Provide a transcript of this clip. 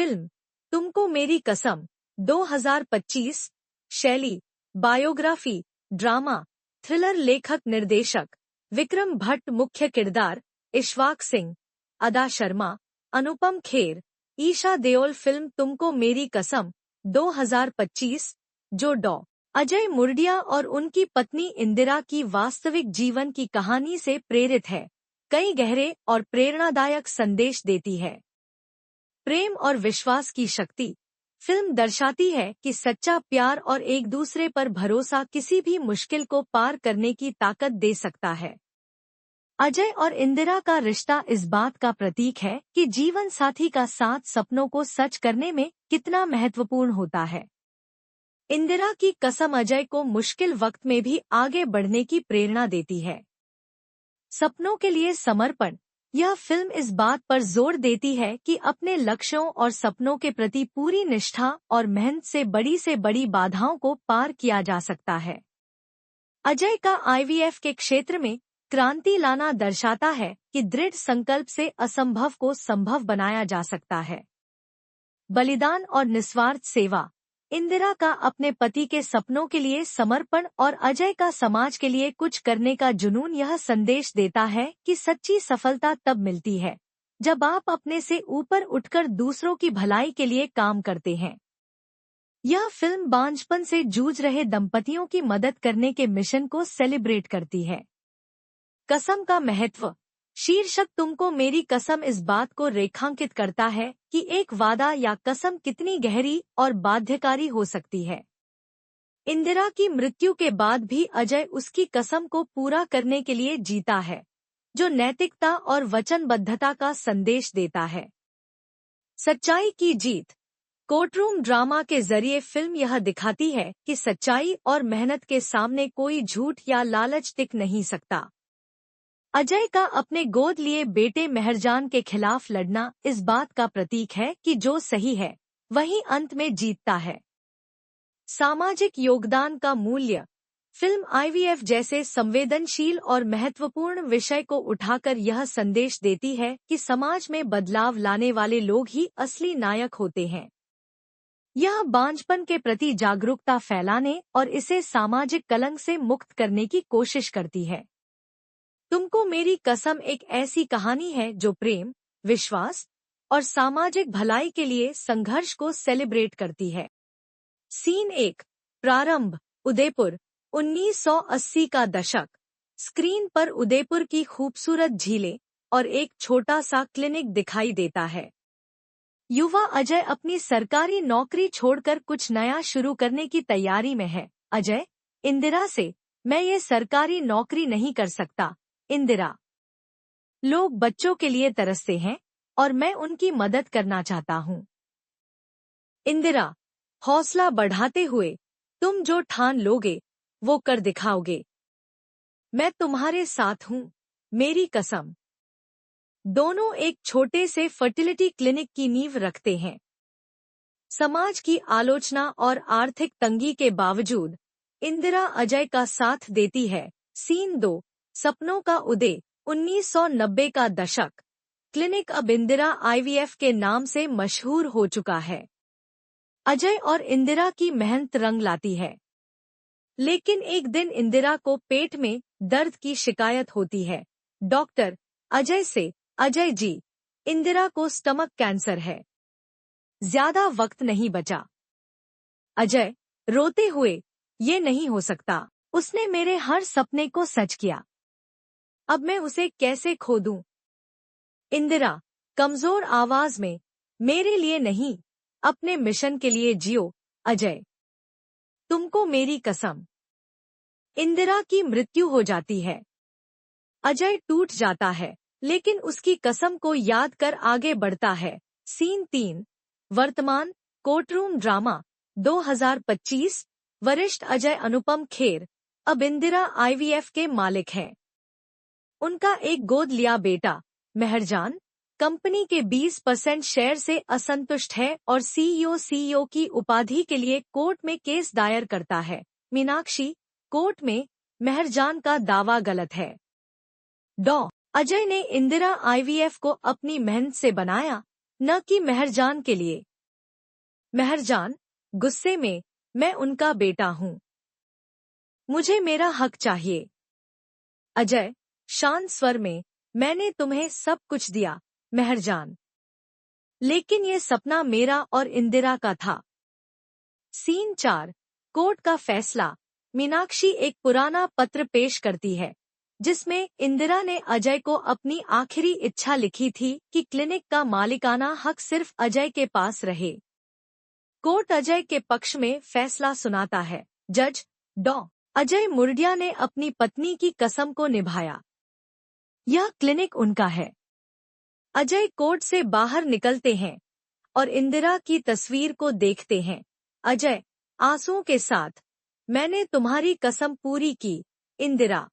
Film तुमको मेरी कसम 2025 शैली बायोग्राफी ड्रामा थ्रिलर लेखक निर्देशक विक्रम भट्ट मुख्य किरदार इशफाक सिंह अदा शर्मा अनुपम खेर ईशा देओल फिल्म तुमको मेरी कसम 2025 जो डॉ अजय मुर्डिया और उनकी पत्नी इंदिरा की वास्तविक जीवन की कहानी से प्रेरित है कई गहरे और प्रेरणादायक संदेश देती है। प्रेम और विश्वास की शक्ति फिल्म दर्शाती है कि सच्चा प्यार और एक दूसरे पर भरोसा किसी भी मुश्किल को पार करने की ताकत दे सकता है। अजय और इंदिरा का रिश्ता इस बात का प्रतीक है कि जीवन साथी का साथ सपनों को सच करने में कितना महत्वपूर्ण होता है। इंदिरा की कसम अजय को मुश्किल वक्त में भी आगे बढ़ने की प्रेरणा देती है। सपनों के लिए समर्पण यह फिल्म इस बात पर जोर देती है कि अपने लक्ष्यों और सपनों के प्रति पूरी निष्ठा और मेहनत से बड़ी बाधाओं को पार किया जा सकता है। अजय का आईवीएफ के क्षेत्र में क्रांति लाना दर्शाता है कि दृढ़ संकल्प से असंभव को संभव बनाया जा सकता है। बलिदान और निस्वार्थ सेवा इंदिरा का अपने पति के सपनों के लिए समर्पण और अजय का समाज के लिए कुछ करने का जुनून यह संदेश देता है कि सच्ची सफलता तब मिलती है जब आप अपने से ऊपर उठकर दूसरों की भलाई के लिए काम करते हैं। यह फिल्म बांझपन से जूझ रहे दंपतियों की मदद करने के मिशन को सेलिब्रेट करती है। कसम का महत्व शीर्षक तुमको मेरी कसम इस बात को रेखांकित करता है कि एक वादा या कसम कितनी गहरी और बाध्यकारी हो सकती है। इंदिरा की मृत्यु के बाद भी अजय उसकी कसम को पूरा करने के लिए जीता है, जो नैतिकता और वचनबद्धता का संदेश देता है। सच्चाई की जीत कोर्टरूम ड्रामा के जरिए फिल्म यह दिखाती है कि सच्चाई और मेहनत के सामने कोई झूठ या लालच टिक नहीं सकता। अजय का अपने गोद लिए बेटे मेहरजान के खिलाफ लड़ना इस बात का प्रतीक है कि जो सही है वही अंत में जीतता है। सामाजिक योगदान का मूल्य फिल्म आईवीएफ जैसे संवेदनशील और महत्वपूर्ण विषय को उठाकर यह संदेश देती है कि समाज में बदलाव लाने वाले लोग ही असली नायक होते हैं। यह बांझपन के प्रति जागरूकता फैलाने और इसे सामाजिक कलंक से मुक्त करने की कोशिश करती है। तुमको मेरी कसम एक ऐसी कहानी है जो प्रेम, विश्वास और सामाजिक भलाई के लिए संघर्ष को सेलिब्रेट करती है। सीन 1 प्रारंभ उदयपुर 1980 का दशक। स्क्रीन पर उदयपुर की खूबसूरत झीलें और एक छोटा सा क्लिनिक दिखाई देता है। युवा अजय अपनी सरकारी नौकरी छोड़कर कुछ नया शुरू करने की तैयारी में है। अजय इंदिरा से मैं ये सरकारी नौकरी नहीं कर सकता इंदिरा, लोग बच्चों के लिए तरसते हैं और मैं उनकी मदद करना चाहता हूँ। इंदिरा हौसला बढ़ाते हुए तुम जो ठान लोगे वो कर दिखाओगे, मैं तुम्हारे साथ हूँ मेरी कसम। दोनों एक छोटे से फर्टिलिटी क्लिनिक की नींव रखते हैं। समाज की आलोचना और आर्थिक तंगी के बावजूद इंदिरा अजय का साथ देती है। सीन 2 सपनों का उदय 1990 का दशक। क्लिनिक अब इंदिरा आईवीएफ के नाम से मशहूर हो चुका है। अजय और इंदिरा की मेहनत रंग लाती है, लेकिन एक दिन इंदिरा को पेट में दर्द की शिकायत होती है। डॉक्टर अजय से अजय जी, इंदिरा को स्टमक कैंसर है, ज्यादा वक्त नहीं बचा। अजय रोते हुए ये नहीं हो सकता, उसने मेरे हर सपने को सच किया, अब मैं उसे कैसे खो दूं। इंदिरा कमजोर आवाज में मेरे लिए नहीं अपने मिशन के लिए जियो अजय, तुमको मेरी कसम। इंदिरा की मृत्यु हो जाती है। अजय टूट जाता है लेकिन उसकी कसम को याद कर आगे बढ़ता है। सीन 3 वर्तमान कोर्टरूम ड्रामा 2025 वरिष्ठ अजय अनुपम खेर अब इंदिरा आईवीएफ के मालिक हैं। उनका एक गोद लिया बेटा मेहरजान कंपनी के 20% शेयर से असंतुष्ट है और सीईओ की उपाधि के लिए कोर्ट में केस दायर करता है। मीनाक्षी कोर्ट में मेहरजान का दावा गलत है। डॉ अजय ने इंदिरा आईवीएफ को अपनी मेहनत से बनाया, न कि मेहरजान के लिए। मेहरजान गुस्से में, मैं उनका बेटा हूँ, मुझे मेरा हक चाहिए। अजय शांत स्वर में, मैंने तुम्हें सब कुछ दिया मेहरजान, लेकिन ये सपना मेरा और इंदिरा का था। सीन 4, कोर्ट का फैसला। मीनाक्षी एक पुराना पत्र पेश करती है जिसमें इंदिरा ने अजय को अपनी आखिरी इच्छा लिखी थी कि क्लिनिक का मालिकाना हक सिर्फ अजय के पास रहे। कोर्ट अजय के पक्ष में फैसला सुनाता है। जज डॉ अजय मुर्गिया ने अपनी पत्नी की कसम को निभाया। यह क्लिनिक उनका है। अजय कोर्ट से बाहर निकलते हैं और इंदिरा की तस्वीर को देखते हैं। अजय आंसुओं के साथ, मैंने तुम्हारी कसम पूरी की इंदिरा।